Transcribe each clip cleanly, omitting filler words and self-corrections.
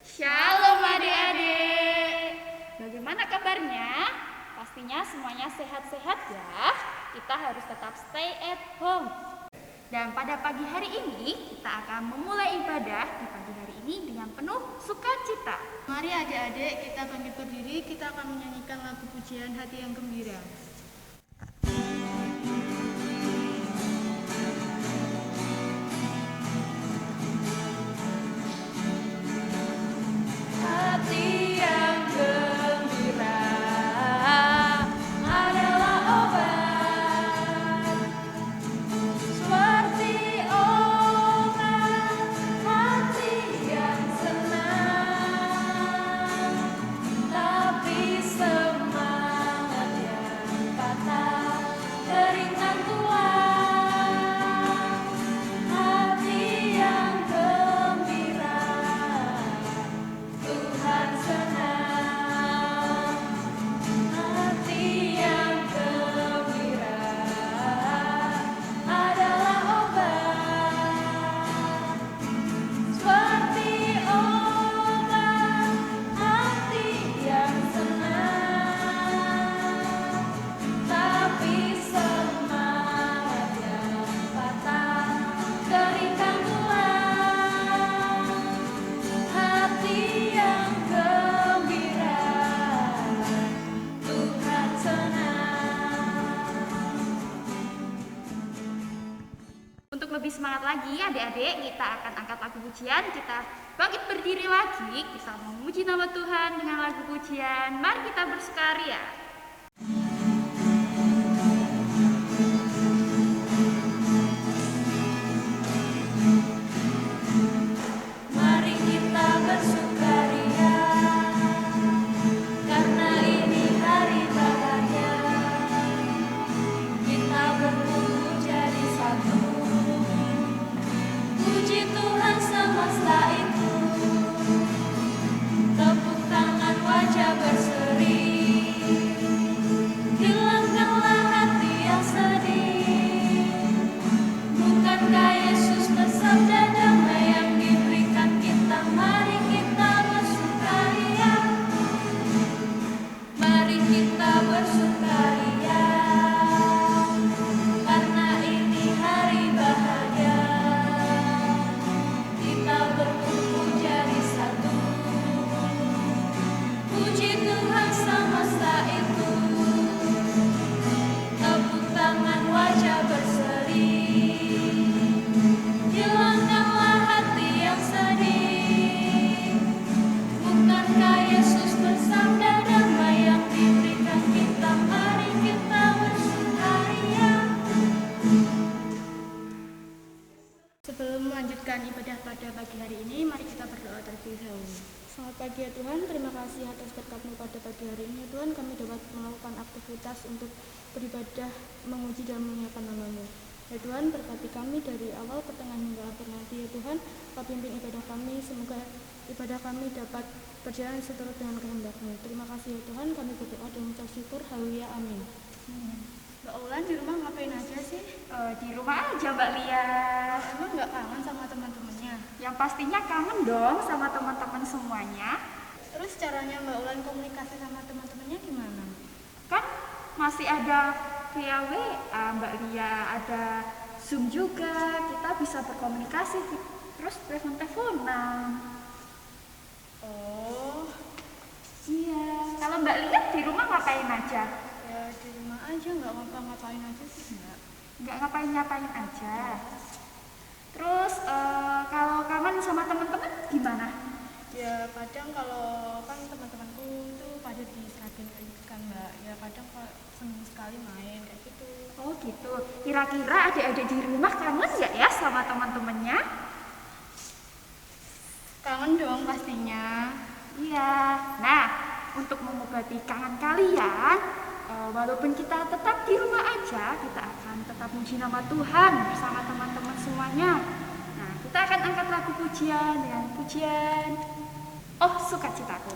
Shalom adik-adik. Bagaimana kabarnya? Pastinya semuanya sehat-sehat ya. Kita harus tetap stay at home. Dan pada pagi hari ini kita akan memulai ibadah di pagi hari ini dengan penuh sukacita. Mari adik-adik kita bangkit berdiri, kita akan menyanyikan lagu pujian hati yang gembira. Hati yang gembira adalah obat, seperti obat hati yang senang, tapi semangat yang patah keringkan tulang. Hati yang gembira Tuhan senang, hati yang gembira adalah obat, seperti obat hati yang senang, tapi semangat yang patah keringkan tulang. Hati yang gembira, Tuhan senang. Untuk lebih semangat lagi adik-adik, kita akan angkat lagu pujian. Kita bangkit berdiri lagi, kita memuji nama Tuhan dengan lagu pujian. Mari kita bersukaria. Mari kita bersukaria, karena ini hari bahagia. Kita berkumpul jadi satu, puji Tuhan semesta itu. Tepuk tangan, wajah berseri, hilangkanlah hati yang sedih. Bukankah Yesus bersabda damai yang diberikan kita? Mari kita bersukaria, mari kita bersukaria, karena ini hari bahagia. Kita berkumpul jadi satu, puji Tuhan semesta itu. Tepuk tangan, wajah berseri, hilangkanlah hati yang sedih. Bukankah Yesus bersabda damai yang diberikan kita? Mari kita bersukaria. Sebelum melanjutkan ibadah pada pagi hari ini, mari kita berdoa terlebih dahulu. Selamat pagi ya Tuhan, terima kasih atas berkat-Mu pada pagi hari ini ya Tuhan. Kami dapat melakukan aktivitas untuk beribadah, menguji dan menyiapkan nama-Mu. Ya Tuhan, berkati kami dari awal, pertengahan hingga akhir nanti ya Tuhan. Kau pimpin ibadah kami, semoga ibadah kami dapat berjalan seturut dengan kehendak-Mu. Terima kasih ya Tuhan, kami berdoa dan mengucap syukur. Haleluya, amin. Mbak Ulan di rumah ngapain aja sih? Di rumah aja Mbak Lia. Emang nggak kangen sama teman-temannya? Yang pastinya kangen dong sama teman-teman semuanya. Terus caranya Mbak Ulan komunikasi sama teman-temannya gimana? Kan masih ada via WA Mbak Lia, ada Zoom juga. Kita bisa berkomunikasi, terus telepon-teleponan. Oh, Iya. Kalau Mbak Lia di rumah ngapain aja? ya di rumah aja, nggak ngapa-ngapain aja sih Mbak. Nggak ngapain-ngapain aja. Terus kalau kangen sama teman-teman gimana? Ya kadang kalau kan teman-temanku tuh pada di Sragen kan Mbak, ya kadang kalau seminggu sekali main kayak gitu. Oh gitu. Kira-kira adik-adik di rumah kangen nggak ya sama teman-temannya? Kangen dong pastinya. Iya. Nah, untuk mengobati kangen kalian, walaupun kita tetap di rumah aja, kita akan tetap puji nama Tuhan bersama teman-teman semuanya. Nah, kita akan angkat lagu pujian dengan pujian Oh Sukacitaku.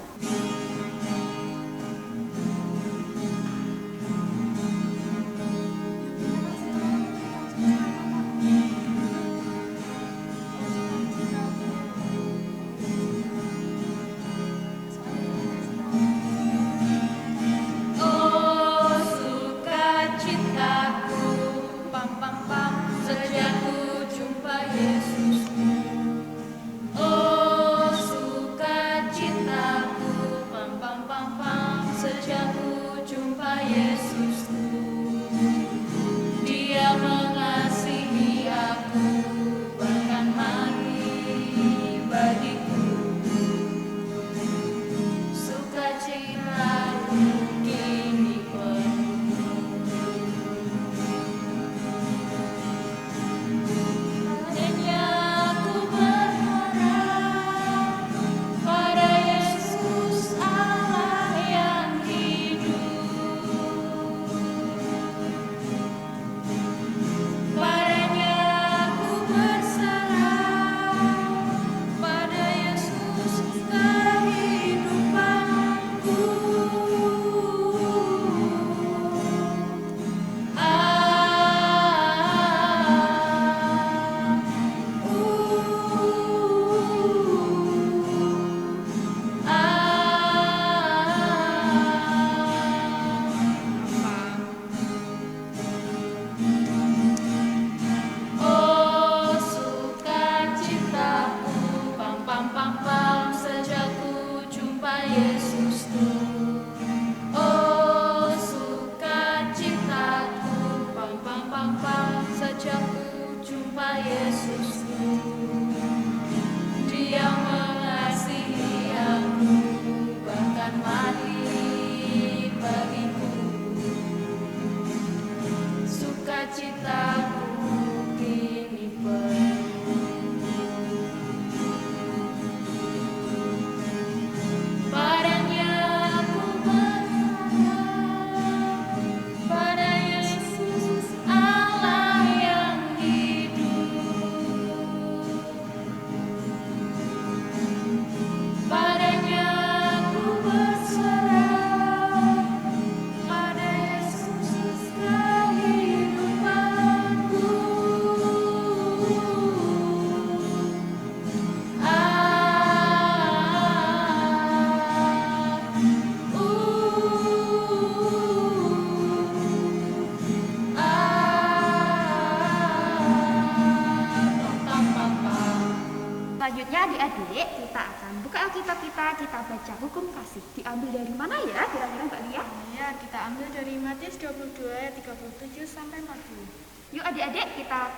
adik-adik, kita akan buka Alkitab kita baca hukum kasih. Diambil dari mana ya kira-kira Mbak Lia? Ya, kita ambil dari Matius 22 ayat 37 sampai 40. Yuk adik-adik, kita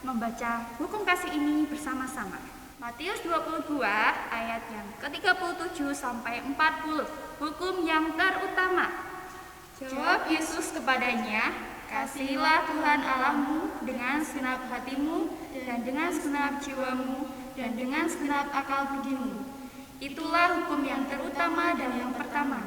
membaca hukum kasih ini bersama-sama. Matius 22 ayat yang ke-37 sampai 40. Hukum yang terutama. Jawab Yesus kepadanya, "Kasihilah Tuhan Allahmu dengan segenap hatimu dan dengan segenap jiwamu dan dengan segenap akal budimu. Itulah hukum yang terutama dan yang pertama.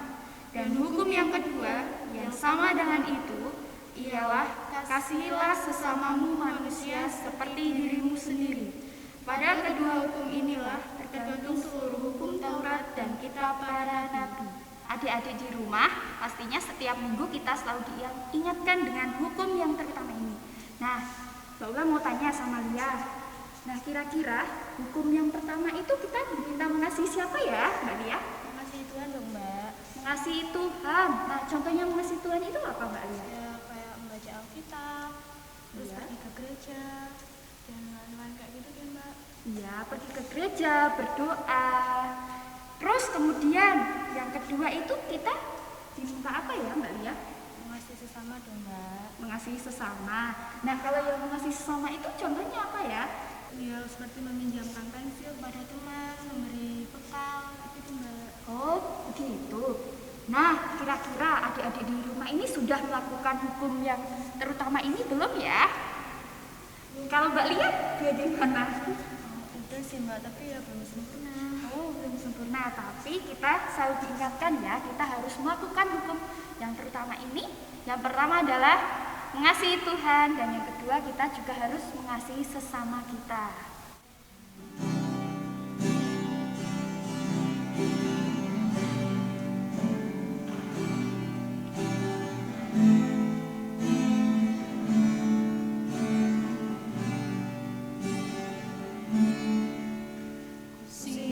Dan hukum yang kedua yang sama dengan itu ialah kasihilah sesamamu manusia seperti dirimu sendiri. Pada kedua hukum inilah tergantung seluruh hukum Taurat dan kitab para nabi." Adik-adik di rumah, pastinya setiap minggu kita selalu diingatkan dengan hukum yang terutama ini. Nah, Mbak Ula mau tanya sama Lia. Nah, kira-kira hukum yang pertama itu kita diminta mengasihi siapa ya, Mbak Lia? Mengasihi Tuhan dong, Mbak. Mengasihi Tuhan. Nah, contohnya mengasihi Tuhan itu apa, Mbak Lia? Ya, kayak membaca Alkitab, terus Iya. pergi ke gereja, dan lain-lain kayak gitu kan, Mbak. Iya, pergi ke gereja, berdoa. Terus kemudian yang kedua itu kita diminta apa ya, Mbak Lia? Mengasihi sesama dong, Mbak. Mengasihi sesama. Nah, kalau yang mengasihi sesama itu contohnya apa ya? Ya, seperti meminjamkan pensil pada teman, memberi bekal, gitu, Mbak. Oh, begitu. Nah, kira-kira adik-adik di rumah ini sudah melakukan hukum yang terutama ini belum ya? Kalau Mbak Lia, bagaimana? Udah sih, Mbak, tapi ya belum sempurna. Oh, belum sempurna, tapi kita selalu diingatkan ya, kita harus melakukan hukum yang terutama ini. Yang pertama adalah mengasihi Tuhan, dan yang kedua kita juga harus mengasihi sesama kita.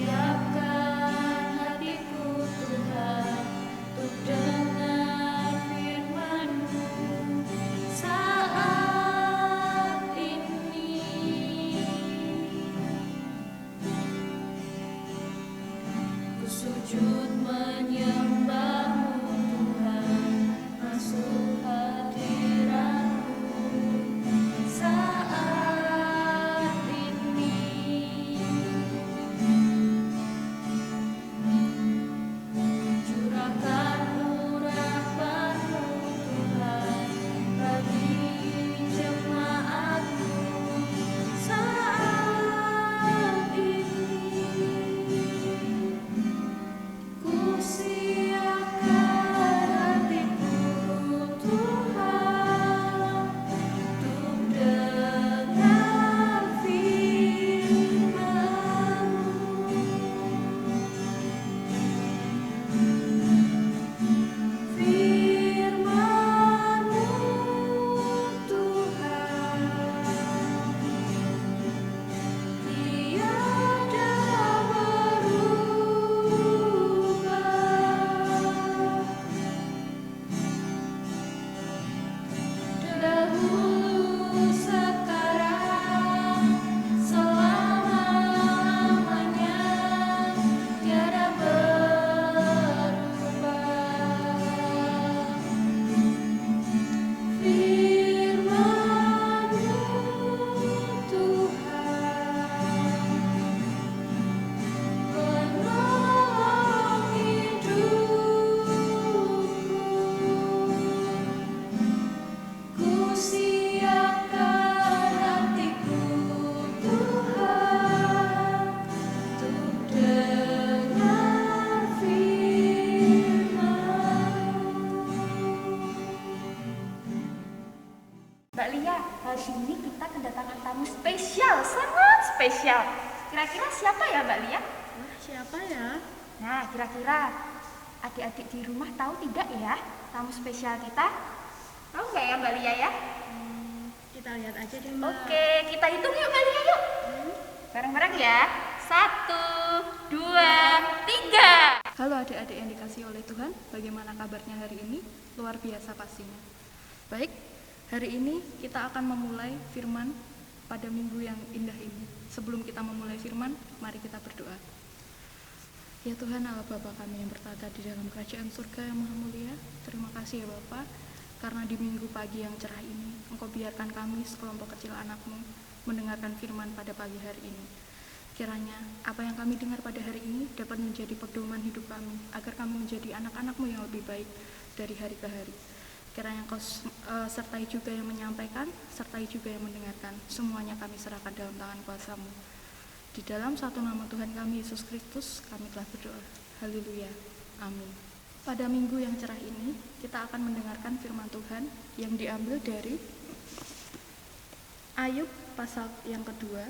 Siapkan hatiku Tuhan untuk dengar firman-Mu saat ini. Ku sujud menyembah-Mu Tuhan, masuk hadirat-Mu saat ini. Curahkan urapan-Mu Tuhan bagi jemaat-Mu saat ini. Ku siapkan hatiku Tuhan untuk dengar firman-Mu. Firman-Mu Tuhan, tiada berubah. Dahulu, sekarang, selama-lamanya, tiada berubah. Firman-Mu Tuhan, penolong hidupku. Ku siapkan hatiku Tuhan untuk dengar firman-Mu. Mbak Lia, hari ini kita kedatangan tamu spesial, sangat spesial. Kira-kira siapa ya Mbak Lia? Wah, siapa ya? Nah, kira-kira adik-adik di rumah tahu tidak ya tamu spesial kita? Tahu nggak ya Mbak Lia ya? Kita lihat aja deh, Mbak. Oke, kita hitung yuk Mbak Lia yuk. Bareng-bareng ya. 1, 2, 3. Halo adik-adik yang dikasihi oleh Tuhan, bagaimana kabarnya hari ini? Luar biasa pastinya. Baik, hari ini kita akan memulai firman pada minggu yang indah ini. Sebelum kita memulai firman, mari kita berdoa. Ya Tuhan Allah Bapa kami yang bertata di dalam kerajaan surga yang maha mulia, terima kasih ya Bapa, karena di minggu pagi yang cerah ini, Engkau biarkan kami sekelompok kecil anak-Mu mendengarkan firman pada pagi hari ini. Kiranya apa yang kami dengar pada hari ini dapat menjadi pedoman hidup kami, agar kami menjadi anak-anak-Mu yang lebih baik dari hari ke hari. Kiranya Engkau sertai juga yang menyampaikan, sertai juga yang mendengarkan. Semuanya kami serahkan dalam tangan kuasa-Mu. Di dalam satu nama Tuhan kami, Yesus Kristus, kami telah berdoa. Haleluya. Amin. Pada minggu yang cerah ini, kita akan mendengarkan firman Tuhan yang diambil dari Ayub pasal yang kedua,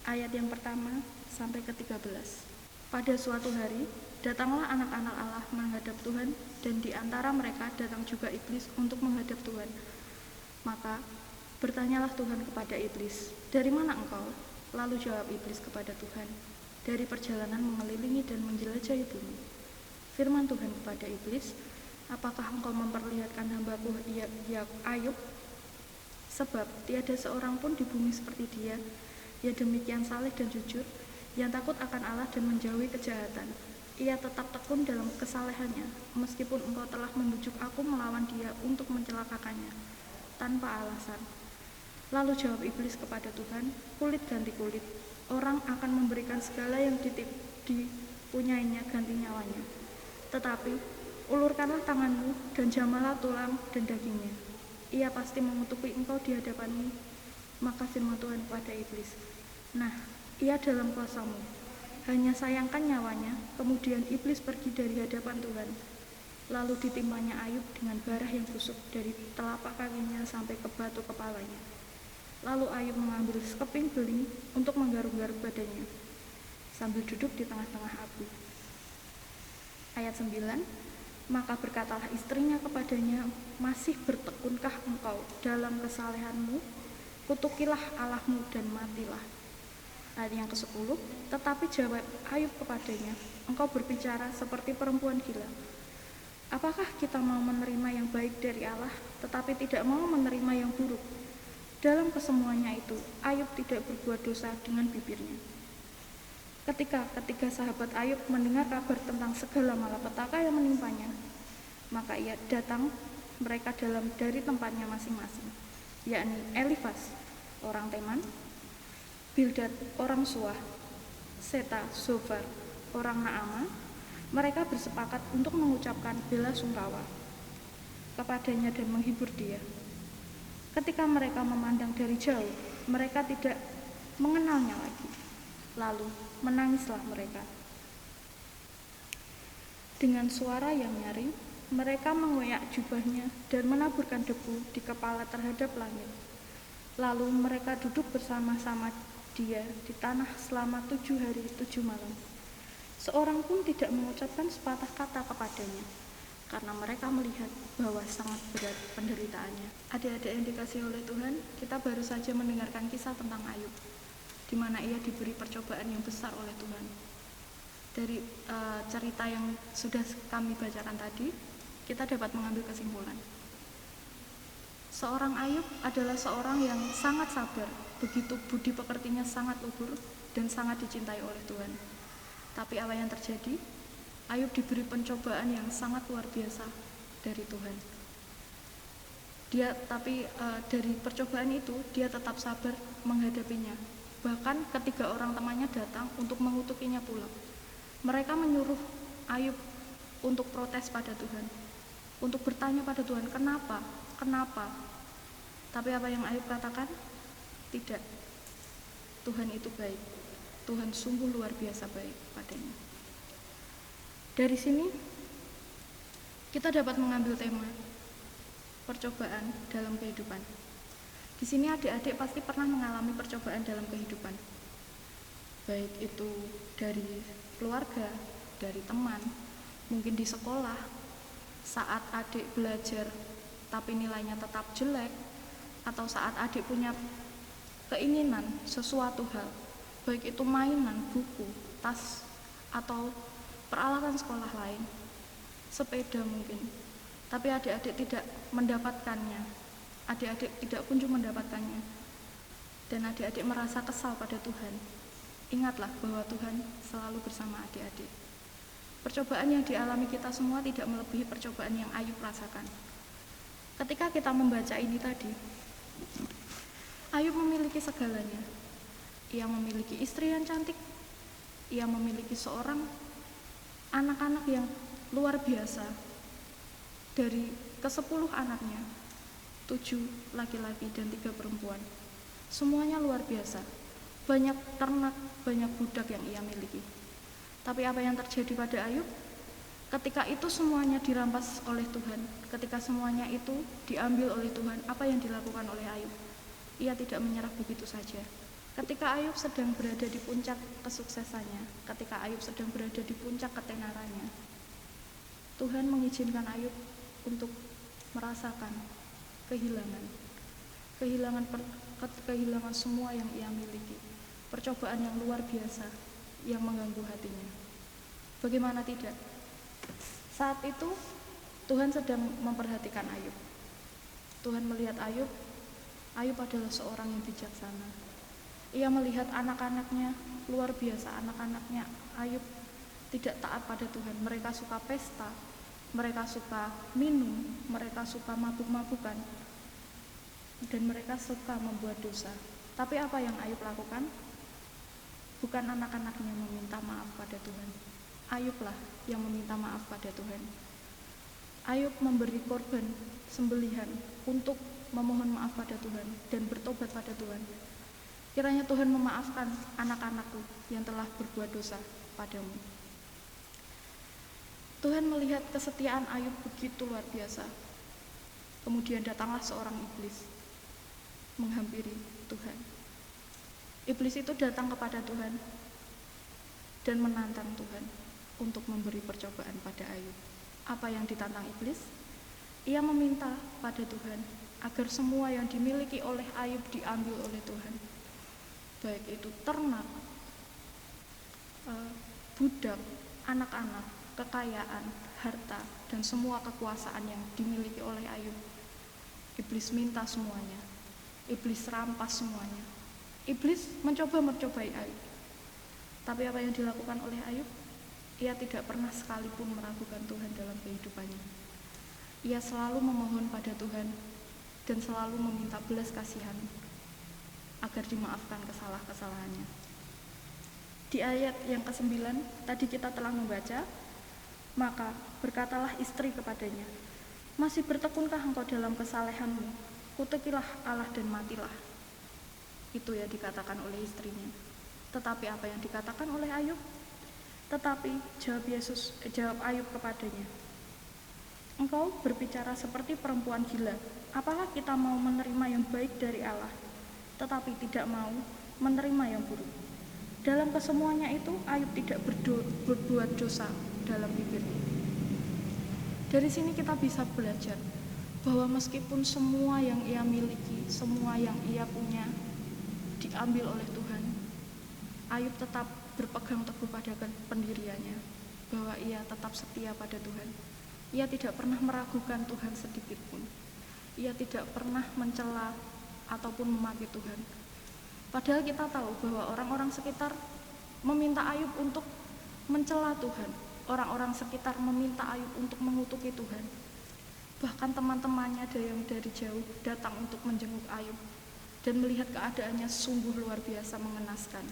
ayat yang pertama sampai ke-13. Pada suatu hari, datanglah anak-anak Allah menghadap Tuhan, dan di antara mereka datang juga iblis untuk menghadap Tuhan. Maka bertanyalah Tuhan kepada iblis, "Dari mana engkau?" Lalu jawab iblis kepada Tuhan, "Dari perjalanan mengelilingi dan menjelajahi bumi." Firman Tuhan kepada iblis, "Apakah engkau memperlihatkan hamba-Ku Ayub? Sebab tiada seorang pun di bumi seperti dia, ia demikian saleh dan jujur, yang takut akan Allah dan menjauhi kejahatan. Ia tetap tekun dalam kesalehannya, meskipun engkau telah membujuk aku melawan dia untuk mencelakakannya, tanpa alasan." Lalu jawab iblis kepada Tuhan, "Kulit ganti kulit, orang akan memberikan segala yang dipunyainya ganti nyawanya. Tetapi ulurkanlah tanganmu dan jamalah tulang dan dagingnya. Ia pasti mengutuki engkau di hadapanmu." Maka firman Tuhan kepada iblis, "Nah, ia dalam kuasamu. Hanya sayangkan nyawanya." Kemudian iblis pergi dari hadapan Tuhan. Lalu ditimpanya Ayub dengan bara yang busuk dari telapak kakinya sampai ke batu kepalanya. Lalu Ayub mengambil sekeping beling untuk menggaruk-garuk badannya, sambil duduk di tengah-tengah api. Ayat 9, maka berkatalah istrinya kepadanya, "Masih bertekunkah engkau dalam kesalehanmu? Kutukilah Allahmu dan matilah." Ayat yang ke-10, tetapi jawab Ayub kepadanya, "Engkau berbicara seperti perempuan gila. Apakah kita mau menerima yang baik dari Allah, tetapi tidak mau menerima yang buruk?" Dalam kesemuanya itu, Ayub tidak berbuat dosa dengan bibirnya. Ketika ketiga sahabat Ayub mendengar kabar tentang segala malapetaka yang menimpanya, maka ia datang mereka dari tempatnya masing-masing, yakni Elifas, orang Teman, Bildad, orang Suah, Seta, Zofar, orang Naama. Mereka bersepakat untuk mengucapkan bela sungkawa kepadanya dan menghibur dia. Ketika mereka memandang dari jauh, mereka tidak mengenalnya lagi. Lalu menangislah mereka. Dengan suara yang nyaring, mereka mengoyak jubahnya dan menaburkan debu di kepala terhadap langit. Lalu mereka duduk bersama-sama dia di tanah selama 7 hari 7 malam. Seorang pun tidak mengucapkan sepatah kata kepadanya, karena mereka melihat bahwa sangat berat penderitaannya. Adik-adik yang dikasihi oleh Tuhan, kita baru saja mendengarkan kisah tentang Ayub, di mana ia diberi percobaan yang besar oleh Tuhan. Dari cerita yang sudah kami bacakan tadi, kita dapat mengambil kesimpulan. Seorang Ayub adalah seorang yang sangat sabar, begitu budi pekertinya sangat luhur dan sangat dicintai oleh Tuhan. Tapi apa yang terjadi? Ayub diberi pencobaan yang sangat luar biasa dari Tuhan. Dari percobaan itu dia tetap sabar menghadapinya. Bahkan ketiga orang temannya datang untuk mengutukinya pula. Mereka menyuruh Ayub untuk protes pada Tuhan, untuk bertanya pada Tuhan, kenapa? Tapi apa yang Ayub katakan? Tidak. Tuhan itu baik. Tuhan sungguh luar biasa baik padanya. Dari sini kita dapat mengambil tema percobaan dalam kehidupan. Di sini adik-adik pasti pernah mengalami percobaan dalam kehidupan. Baik itu dari keluarga, dari teman, mungkin di sekolah, saat adik belajar tapi nilainya tetap jelek, atau saat adik punya keinginan sesuatu hal, baik itu mainan, buku, tas, atau peralatan sekolah lain, sepeda mungkin, tapi adik-adik tidak mendapatkannya, adik-adik tidak kunjung mendapatkannya. dan adik-adik merasa kesal pada Tuhan, ingatlah bahwa Tuhan selalu bersama adik-adik. Percobaan yang dialami kita semua tidak melebihi percobaan yang Ayub rasakan. Ketika kita membaca ini tadi, Ayub memiliki segalanya. Ia memiliki istri yang cantik, ia memiliki seorang anak-anak yang luar biasa. Dari ke-10 anaknya, 7 laki-laki dan 3 perempuan. Semuanya luar biasa. Banyak ternak, banyak budak yang ia miliki. Tapi apa yang terjadi pada Ayub? Ketika itu semuanya dirampas oleh Tuhan, ketika semuanya itu diambil oleh Tuhan, apa yang dilakukan oleh Ayub? Ia tidak menyerah begitu saja. Ketika Ayub sedang berada di puncak kesuksesannya, ketika Ayub sedang berada di puncak ketenarannya, Tuhan mengizinkan Ayub untuk merasakan kehilangan semua yang ia miliki, percobaan yang luar biasa yang mengganggu hatinya. Bagaimana tidak? Saat itu Tuhan sedang memperhatikan Ayub. Tuhan melihat Ayub. Ayub adalah seorang yang bijaksana. Ia melihat anak-anaknya luar biasa. Anak-anaknya Ayub tidak taat pada Tuhan. Mereka suka pesta, mereka suka minum, mereka suka mabuk-mabukan, dan mereka suka membuat dosa. Tapi apa yang Ayub lakukan? Bukan anak-anaknya meminta maaf pada Tuhan. Ayublah yang meminta maaf pada Tuhan. Ayub memberi korban sembelihan untuk memohon maaf pada Tuhan dan bertobat pada Tuhan. Kiranya Tuhan memaafkan anak-anakku yang telah berbuat dosa padamu. Tuhan melihat kesetiaan Ayub begitu luar biasa. Kemudian datanglah seorang iblis menghampiri Tuhan. Iblis itu datang kepada Tuhan dan menantang Tuhan untuk memberi percobaan pada Ayub. Apa yang ditantang iblis? Ia meminta pada Tuhan agar semua yang dimiliki oleh Ayub diambil oleh Tuhan, baik itu ternak, budak, anak-anak, kekayaan, harta, dan semua kekuasaan yang dimiliki oleh Ayub. Iblis minta semuanya. Iblis rampas semuanya. Iblis mencobai Ayub. Tapi apa yang dilakukan oleh Ayub? Ia tidak pernah sekalipun meragukan Tuhan dalam kehidupannya. Ia selalu memohon pada Tuhan dan selalu meminta belas kasihan agar dimaafkan kesalahan-kesalahannya. Di ayat yang ke-9 tadi kita telah membaca, maka berkatalah istri kepadanya, masih bertekunkah engkau dalam kesalehanmu? Kutukilah Allah dan matilah. Itu ya dikatakan oleh istrinya. Tetapi apa yang dikatakan oleh Ayub? Tetapi jawab Ayub kepadanya, engkau berbicara seperti perempuan gila. Apalah kita mau menerima yang baik dari Allah, tetapi tidak mau menerima yang buruk. Dalam kesemuanya itu Ayub tidak berbuat dosa dalam bibirnya. Dari sini kita bisa belajar bahwa meskipun semua yang ia miliki, semua yang ia punya diambil oleh Tuhan, Ayub tetap berpegang teguh pada pendiriannya, bahwa ia tetap setia pada Tuhan. Ia tidak pernah meragukan Tuhan sedikit pun. Ia tidak pernah mencela ataupun memaki Tuhan. Padahal kita tahu bahwa orang-orang sekitar meminta Ayub untuk mencela Tuhan. Orang-orang sekitar meminta Ayub untuk mengutuki Tuhan. Bahkan teman-temannya ada yang dari jauh datang untuk menjenguk Ayub dan melihat keadaannya sungguh luar biasa mengenaskan.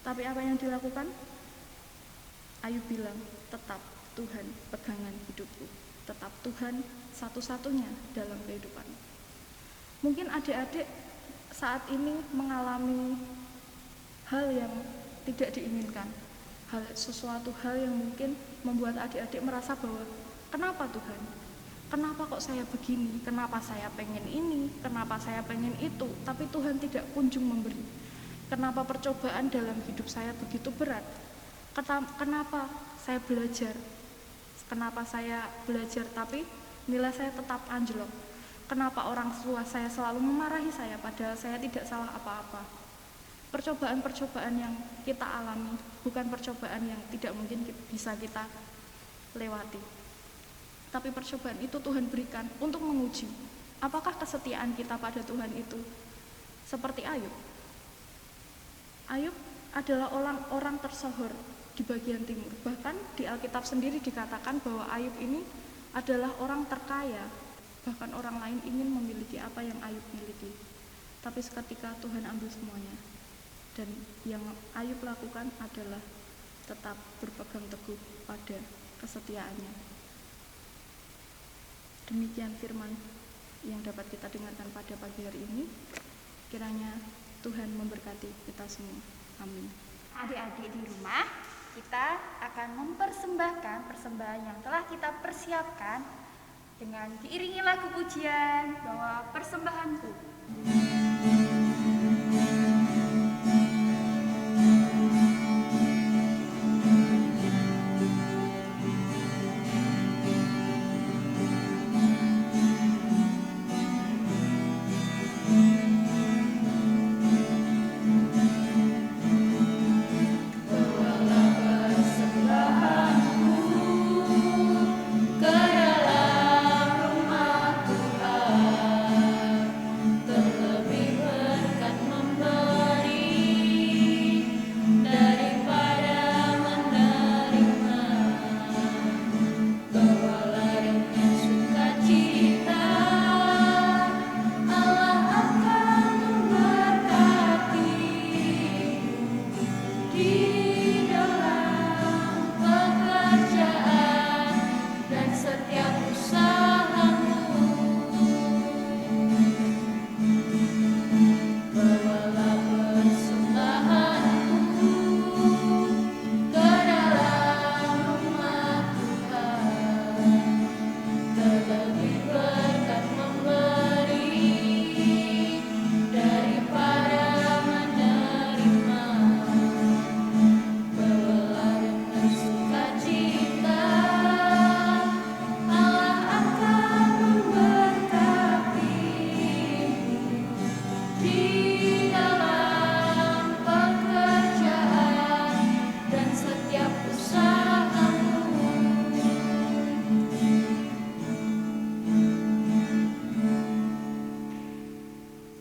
Tapi apa yang dilakukan? Ayub bilang, tetap Tuhan pegangan hidupku, tetap Tuhan satu-satunya dalam kehidupan. Mungkin adik-adik saat ini mengalami hal yang tidak diinginkan, sesuatu hal yang mungkin membuat adik-adik merasa bahwa kenapa Tuhan? Kenapa kok saya begini? Kenapa saya pengen ini? Kenapa saya pengen itu? Tapi Tuhan tidak kunjung memberi. Kenapa percobaan dalam hidup saya begitu berat? Kenapa saya belajar? Kenapa saya belajar tapi nilai saya tetap anjlok? Kenapa orang tua saya selalu memarahi saya padahal saya tidak salah apa-apa? Percobaan-percobaan yang kita alami bukan percobaan yang tidak mungkin bisa kita lewati. Tapi percobaan itu Tuhan berikan untuk menguji apakah kesetiaan kita pada Tuhan itu seperti Ayub. Ayub adalah orang-orang tersohor di bagian timur. Bahkan di Alkitab sendiri dikatakan bahwa Ayub ini adalah orang terkaya. Bahkan orang lain ingin memiliki apa yang Ayub miliki. Tapi seketika Tuhan ambil semuanya. Dan yang Ayub lakukan adalah tetap berpegang teguh pada kesetiaannya. Demikian firman yang dapat kita dengarkan pada pagi hari ini. Kiranya Tuhan memberkati kita semua. Amin. Adik-adik di rumah, kita akan mempersembahkan persembahan yang telah kita persiapkan dengan diiringi lagu pujian bahwa persembahanku.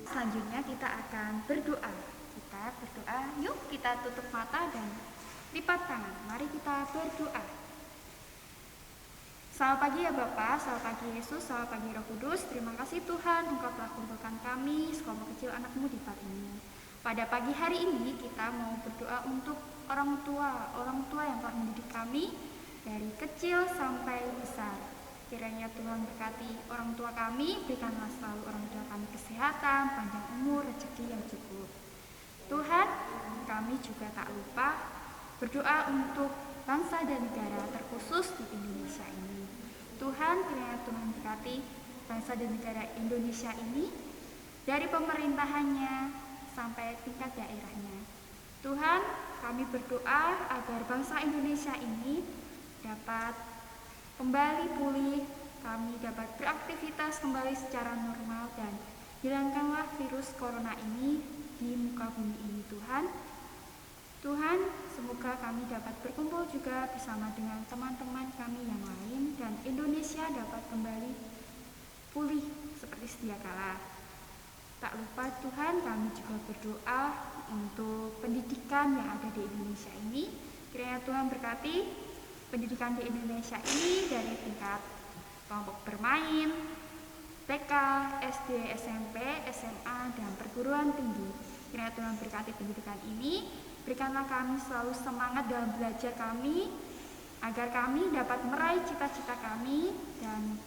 Selanjutnya kita akan berdoa. Kita berdoa, yuk kita tutup mata dan lipat tangan. Mari kita berdoa. Selamat pagi ya Bapak, selamat pagi Yesus, selamat pagi Roh Kudus. Terima kasih Tuhan, Engkau telah kumpulkan kami, sekelompok kecil anak-Mu di tempat ini. Pada pagi hari ini kita mau berdoa untuk orang tua yang telah mendidik kami dari kecil sampai besar. Kiranya Tuhan berkati orang tua kami, berikanlah selalu orang tua kami kesehatan, panjang umur, rezeki yang cukup. Tuhan, kami juga tak lupa berdoa untuk bangsa dan negara terkhusus di Indonesia ini. Tuhan, kiranya Tuhan berkati bangsa dan negara Indonesia ini dari pemerintahannya sampai tingkat daerahnya. Tuhan, kami berdoa agar bangsa Indonesia ini dapat kembali pulih, kami dapat beraktivitas kembali secara normal dan hilangkanlah virus corona ini di muka bumi ini Tuhan. Tuhan, semoga kami dapat berkumpul juga bersama dengan teman-teman kami yang lain dan Indonesia dapat kembali pulih seperti sedia kala. Tak lupa Tuhan, kami juga berdoa untuk pendidikan yang ada di Indonesia ini. Kiranya Tuhan berkati pendidikan di Indonesia ini dari tingkat kelompok bermain, TK, SD, SMP, SMA, dan perguruan tinggi. Kiranya Tuhan berkati pendidikan ini, berikanlah kami selalu semangat dalam belajar kami, agar kami dapat meraih cita-cita kami, dan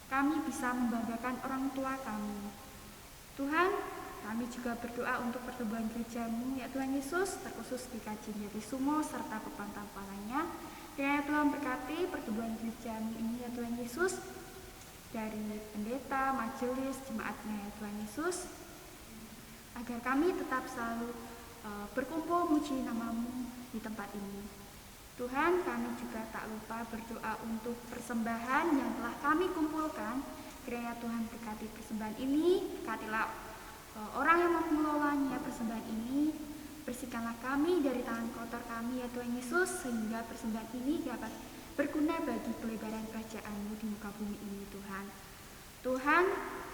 kami bisa membanggakan orang tua kami. Tuhan, kami juga berdoa untuk pertumbuhan gereja-Mu, ya Tuhan Yesus, terkhusus di Kaji Jati Sumo, serta Pepantauan lainnya. Kiranya Tuhan berkati pertumbuhan gereja-Mu ini, ya Tuhan Yesus, dari pendeta, majelis, jemaatnya, ya Tuhan Yesus, agar kami tetap selalu berkumpul muji nama-Mu di tempat ini. Tuhan, kami juga tak lupa berdoa untuk persembahan yang telah kami kumpulkan. Kiranya Tuhan berkati persembahan ini, berkatilah orang yang mengelolanya persembahan ini. Bersihkanlah kami dari tangan kotor kami, ya Tuhan Yesus, sehingga persembahan ini dapat berguna bagi pelebaran kerajaan-Mu di muka bumi ini, Tuhan. Tuhan,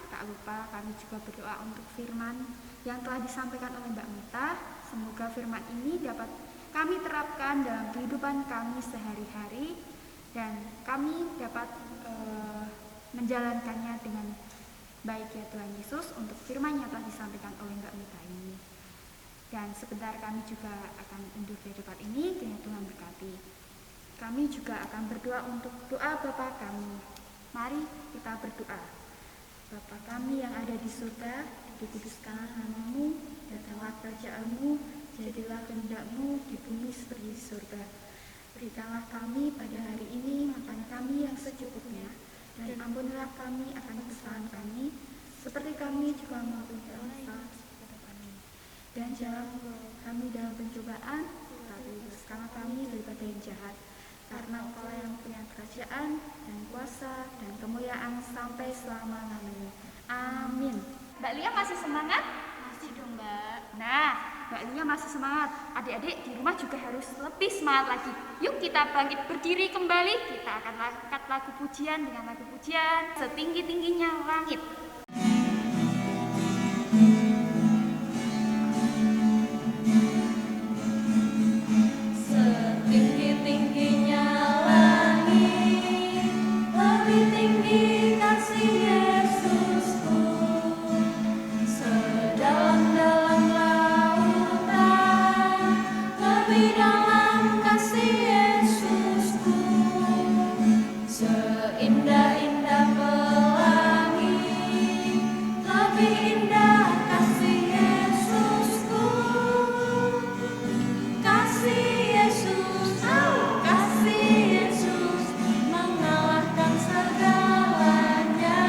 tak lupa kami juga berdoa untuk firman yang telah disampaikan oleh Mbak Mita. Semoga firman ini dapat kami terapkan dalam kehidupan kami sehari-hari dan kami dapat menjalankannya dengan baik ya Tuhan Yesus, untuk firman yang telah disampaikan oleh Mbak Mita ini. Dan sebentar kami juga akan undur dari tempat ini, kiranya Tuhan berkati. Kami juga akan berdoa untuk doa Bapa kami. Mari kita berdoa. Bapa kami yang ada di surga, dikuduskanlah namamu, datanglah kerajaan-Mu, jadilah kehendak-Mu di bumi seperti di surga. Berikanlah kami pada hari ini makan kami yang secukupnya, dan ampunilah kami akan kesalahan kami, seperti kami juga mengampuni kesalahan kepada kami. Dan jangan membawa kami dalam pencobaan, tetapi bebaskanlah kami daripada yang jahat. Karena Engkau yang punya kerajaan dan kuasa dan kemuliaan sampai selama-lamanya. Amin. Mbak Lia masih semangat? Masih dong, Mbak. Nah, Mbak Lia masih semangat. Adik-adik di rumah juga harus lebih semangat lagi. Yuk kita bangkit berdiri kembali. Kita akan angkat lagu pujian dengan lagu pujian Setinggi-tingginya Langit. Setinggi-tingginya langit, lebih tinggi kasih Yesusku. Sedalam-dalam lautan, lebih dalam kasih Yesusku. Seindah-indah pelangi, lebih indah kasih Yesusku. Kasih Yesus, oh kasih Yesus, mengalahkan segalanya.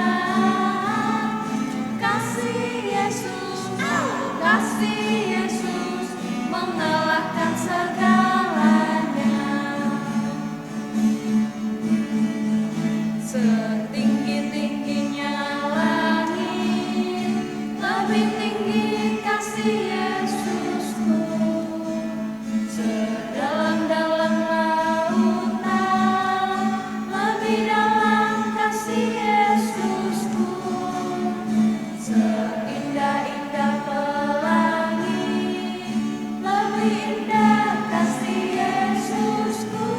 Kasih Yesus, oh kasih Yesus, mengalahkan segalanya. Setinggi-tingginya langit, lebih tinggi kasih Yesusku. Sedalam-dalam lautan, lebih dalam kasih Yesusku. Seindah-indah pelangi, lebih indah kasih Yesusku.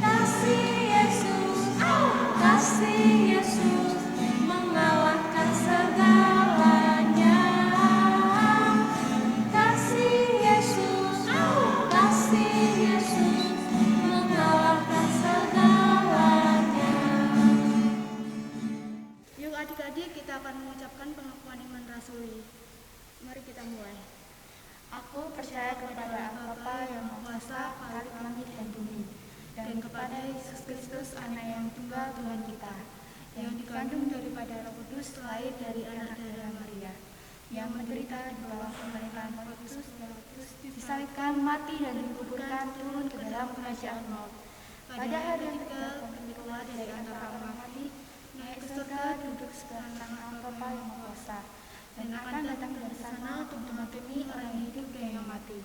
Kasih Yesus, oh kasih Yesus, mengalahkan segalanya. Kasih Yesus, oh kasih Yesus, mengalahkan segalanya. Yuk adik-adik, kita akan mengucapkan pengakuan iman rasuli. Mari kita mulai. Aku percaya kepada Allah Bapa yang Maha Kuasa, Khalik langit dan bumi, dan kepada Yesus Kristus, Anak yang tunggal Tuhan kita, yang dikandung daripada Roh Kudus, lahir dari anak darah Maria, yang menderita di bawah pemerintahan Pontius Pilatus, disalibkan, mati dan dikuburkan, turun ke dalam kerajaan maut. Pada hari yang ketiga, keluar dari antara orang mati, naik ke surga, duduk sebelah kanan Allah Bapa yang Maha Kuasa, dan akan datang dari sana untuk menghakimi orang yang hidup dan yang mati.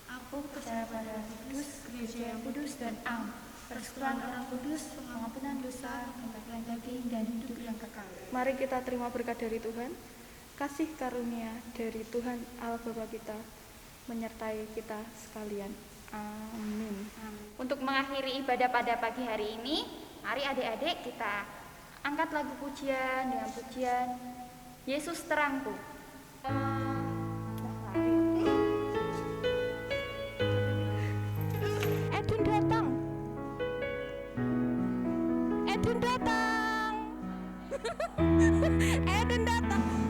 Aku percaya pada Roh Kudus, gereja yang kudus dan am, persekutuan orang kudus, pengampunan dosa, kebaikan daging, dan hidup yang kekal. Mari kita terima berkat dari Tuhan. Kasih karunia dari Tuhan Allah Bapa kita menyertai kita sekalian. Amin. Untuk mengakhiri ibadah pada pagi hari ini, mari adik-adik kita angkat lagu pujian dengan pujian Yesus Terangku. Edwin datang. Edwin datang. Edwin datang.